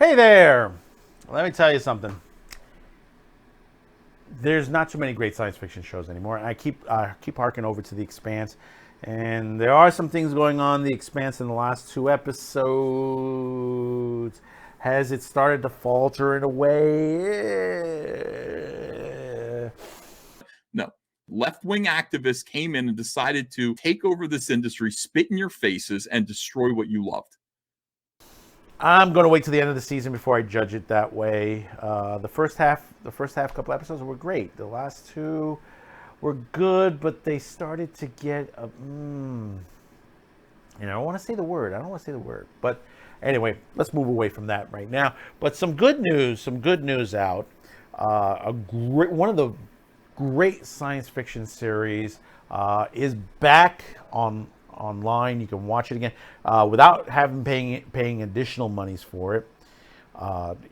Hey there! Let me tell you something. There's not too many great science fiction shows anymore. I keep harking over to The Expanse, and there are some things going on in The Expanse in the last two episodes. Has it started to falter in a way? No. Left-wing activists came in and decided to take over this industry, spit in your faces, and destroy what you loved. I'm going to wait till the end of the season before I judge it that way. The first half couple episodes were great. The last two were good, but they started to get I don't want to say the word. But anyway, let's move away from that right now. But some good news out. One of the great science fiction series is back online. You can watch it again without having paying additional monies for it.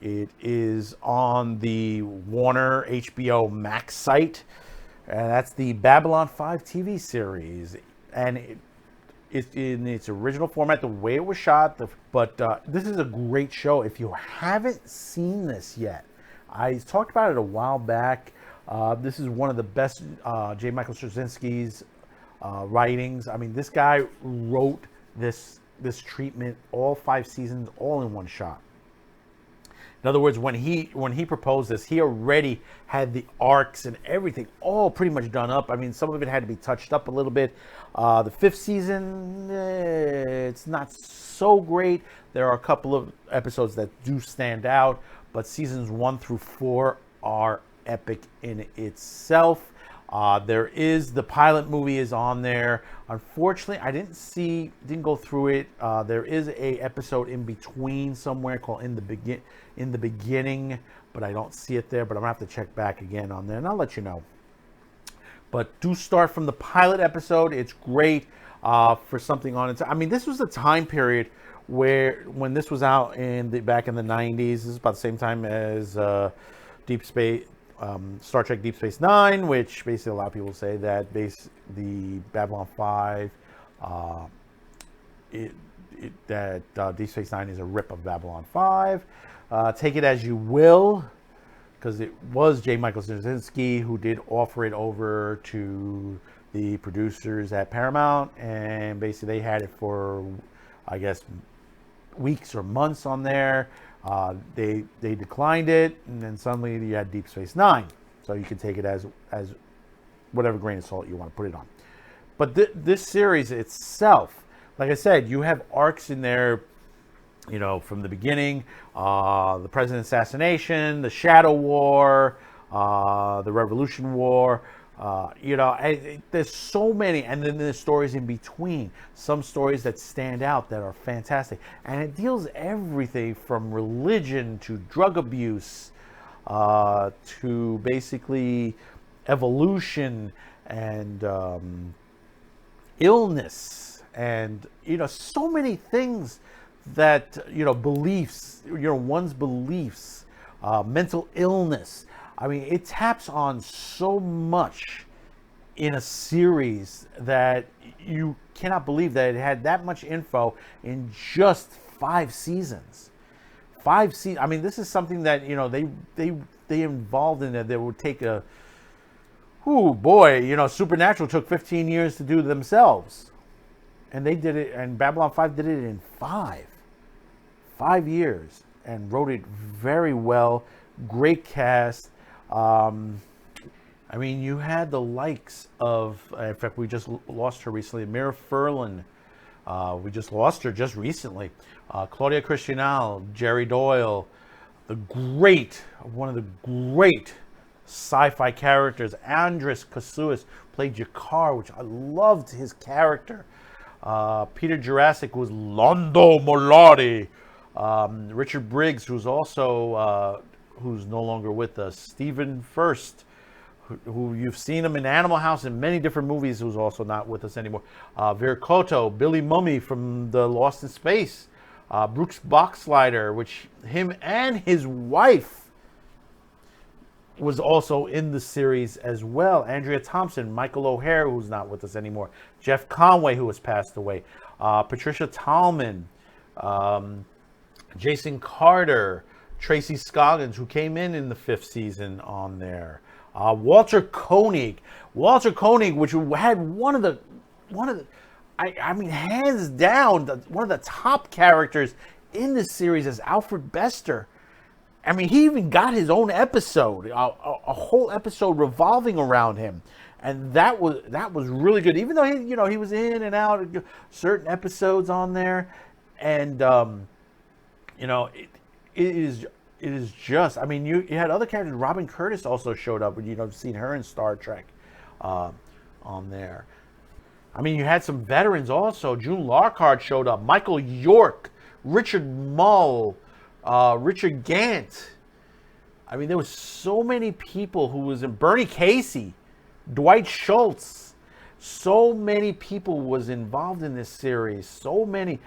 It is on the Warner HBOMAX site, and that's the Babylon 5 TV series. And it's in its original format, the way it was shot. But this is a great show. If you haven't seen this yet, I talked about it a while back. This is one of the best J. Michael Straczynski's writings. I mean, this guy wrote this treatment, all 5 seasons, all in one shot. In other words, when he proposed this, he already had the arcs and everything all pretty much done up. I mean, some of it had to be touched up a little bit. The 5th season, it's not so great. There are a couple of episodes that do stand out, but seasons 1 through 4 are epic in itself. There is the pilot movie is on there. Unfortunately, I didn't go through it. There is a episode in between somewhere called in the beginning, but I don't see it there. But I'm gonna have to check back again on there, and I'll let you know. But do start from the pilot episode. It's great for something on it. I mean, this was the time period when this was out back in the 90s. This is about the same time as Deep Space. Star Trek Deep Space Nine, which basically a lot of people say that the Babylon 5, Deep Space Nine is a rip of Babylon 5. Take it as you will, because it was J. Michael Straczynski who did offer it over to the producers at Paramount, and basically they had it for, I guess, weeks or months on there. They declined it, and then suddenly you had Deep Space Nine. So you can take it as whatever grain of salt you want to put it on. But this series itself, like I said, you have arcs in there, from the beginning, the President assassination, the Shadow War, the Revolution War. There's so many, and then there's stories in between. Some stories that stand out that are fantastic, and it deals everything from religion to drug abuse, to basically evolution and illness, and so many things that beliefs, one's beliefs, mental illness. I mean, it taps on so much in a series that you cannot believe that it had that much info in just 5 seasons. 5 seasons. I mean, this is something that they involved in that. They would take Supernatural took 15 years to do themselves, and they did it. And Babylon 5 did it in 5 years, and wrote it very well. Great cast. I mean, you had the likes of, in fact, we just lost her recently, Mira Furlan. We just lost her just recently. Claudia Christianal, Jerry Doyle, one of the great sci-fi characters, Andres Kasuis played Jakar, which I loved his character. Peter Jurassic was Londo Mollari. Richard Briggs, who's also who's no longer with us. Stephen First, who you've seen him in Animal House and many different movies, who's also not with us anymore. Vir Koto, Billy Mummy from the Lost in Space. Brooks Boxleiter, which him and his wife was also in the series as well. Andrea Thompson, Michael O'Hare, who's not with us anymore. Jeff Conway, who has passed away. Patricia Tallman. Jason Carter, Tracy Scoggins, who came in the 5th season on there. Walter Koenig, which had one of the, I mean, hands down, one of the top characters in this series as Alfred Bester. I mean, he even got his own episode, a whole episode revolving around him, and that was really good. Even though he was in and out of certain episodes on there, and it is just. I mean, you had other characters. Robin Curtis also showed up. You've seen her in Star Trek, on there. I mean, you had some veterans also. June Larkard showed up. Michael York, Richard Mull. Richard Gant. I mean, there was so many people who was in. Bernie Casey, Dwight Schultz. So many people was involved in this series. So many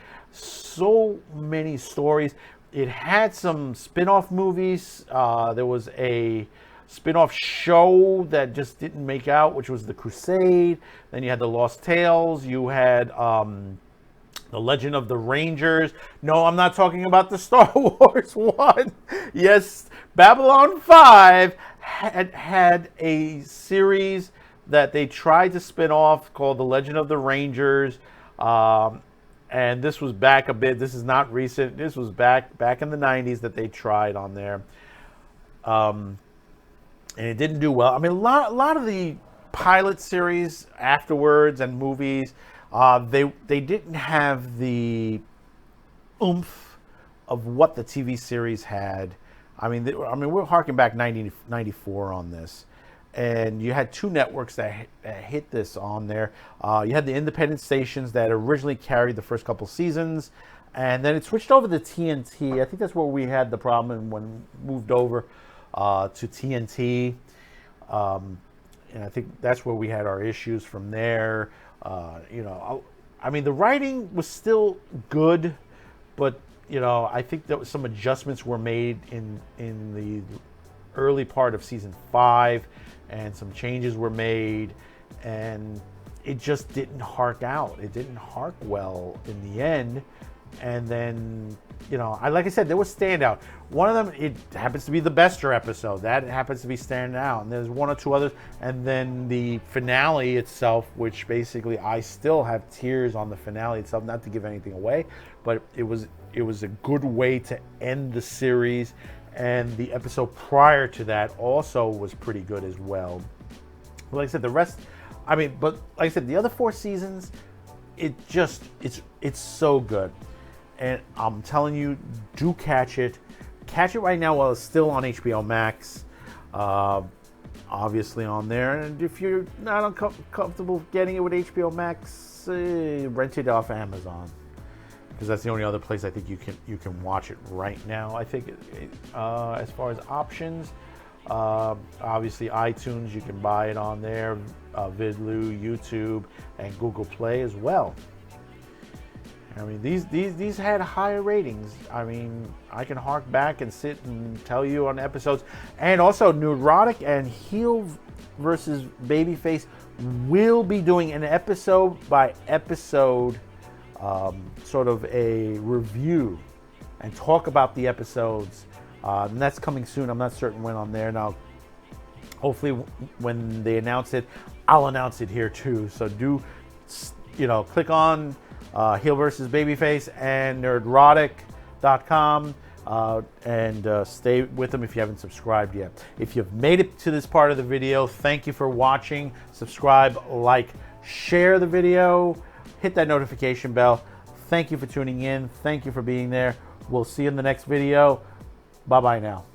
stories. It had some spin-off movies. There was a spin-off show that just didn't make out, which was The Crusade. Then you had The Lost Tales. You had The Legend of the Rangers. No, I'm not talking about the Star Wars one. Yes, Babylon 5 had a series that they tried to spin off called The Legend of the Rangers. And this was back a bit. This is not recent. This was back in the 90s that they tried on there. And it didn't do well. I mean, a lot of the pilot series afterwards and movies, they didn't have the oomph of what the TV series had. I mean, we're harking back 1994 on this, and you had two networks that hit this on there. You had the independent stations that originally carried the first couple seasons, and then it switched over to TNT. I think that's where we had the problem when we moved over to TNT, and I think that's where we had our issues from there. I mean, the writing was still good, but I think that some adjustments were made in the early part of season 5, and some changes were made, and it just didn't hark out. It didn't hark well in the end. And then, like I said, there was standout. One of them, it happens to be the Bester episode. That happens to be standing out. And there's one or two others. And then the finale itself, which basically I still have tears on the finale itself, not to give anything away, but it was a good way to end the series. And the episode prior to that also was pretty good as well. But like I said, the rest, but like I said, the other 4 seasons, it's so good. And I'm telling you, do catch it. Catch it right now while it's still on HBOMAX. Obviously on there. And if you're not comfortable getting it with HBOMAX, rent it off Amazon, because that's the only other place I think you can watch it right now. I think as far as options, obviously iTunes, you can buy it on there, Vidlu, YouTube, and Google Play as well. I mean, these had higher ratings. I mean, I can hark back and sit and tell you on episodes. And also, Neurotic and Heel versus Babyface will be doing an episode by episode sort of a review and talk about the episodes. And that's coming soon. I'm not certain when on there. Now, hopefully when they announce it, I'll announce it here too. So do, click on Heel versus Babyface and nerdrotic.com and stay with them if you haven't subscribed yet. If you've made it to this part of the video, thank you for watching. Subscribe, like, share the video, hit that notification bell. Thank you for tuning in. Thank you for being there. We'll see you in the next video. Bye-bye now.